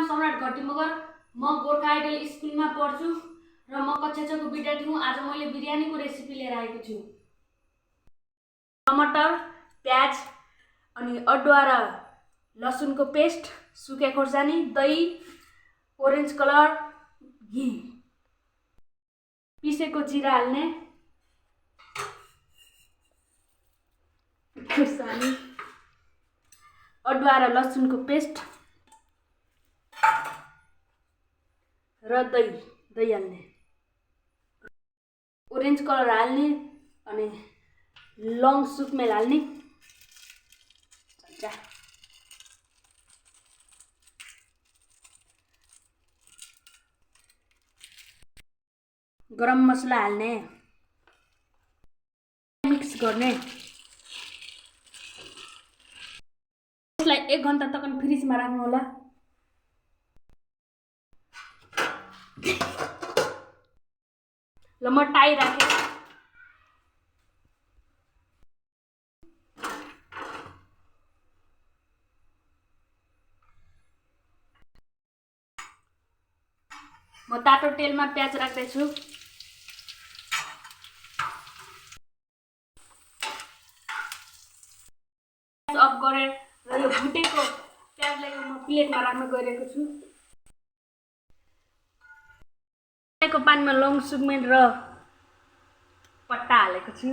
सम्राट घटी मगर म गोर्खा आइडल स्कुलमा पढ्छु र म कक्षा 6 को विद्यार्थी हुँ। आज मैले बिरयानीको रेसिपी लिएर आएको छु। टमाटर, प्याज अनि अदुवा र लसुनको पेस्ट, सुके खोर्सानी, दही, ओरेन्ज कलर, घी, पिसेको जिरा हाल्ने, खोर्सानी, अदुवा र लसुनको पेस्ट र दही हाल्ने, ओरेन्ज कलर हाल्ने अनि लङ सुकमेल हाल्ने, गरम मसला हाल्ने, मिक्स गर्ने। यसलाई 1 घण्टा तक फ्रिजमा राख्नु होला। ल म टाई राखे। म तातो तेलमा प्याज राख्दै छु। प्याज अफ गरेर र यो भुटेको प्याजलाई म प्लेटमा राख्न गइरहेको छु। को पानीमा लङ सुकमेल र पत्ता हालेको छु।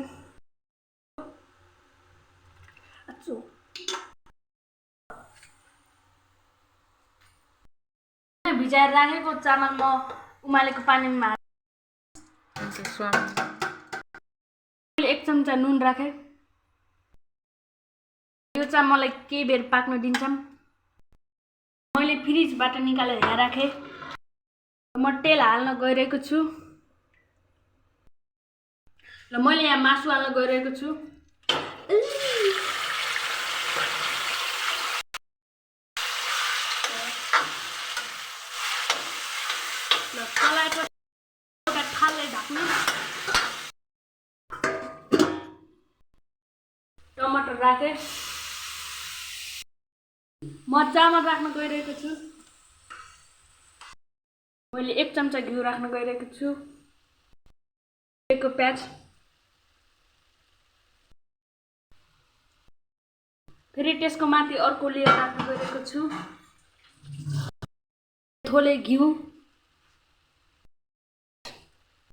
भिजाएर राखेको चामल म उमालेको पानीमा 1 चम्चा नुन राखे। यो चामललाई केही बेर पाक्न दिन्छम। मैले फ्रिजबाट निकालेर यहाँ राखे। म तेल हाल्न गइरहेको छु। ल मैले यहाँ मासु हाल्न गइरहेको छु। ल चलाएको थाललाई ढाक्नु। टमाटर राखे। म चामल राख्न गइरहेको छु। मैले 1 चम्चा घिउ राख्न गइरहेको छु। प्याज, फेरि त्यसको माथि अर्को लेयर राख्न गइरहेको छु। थोले घिउ,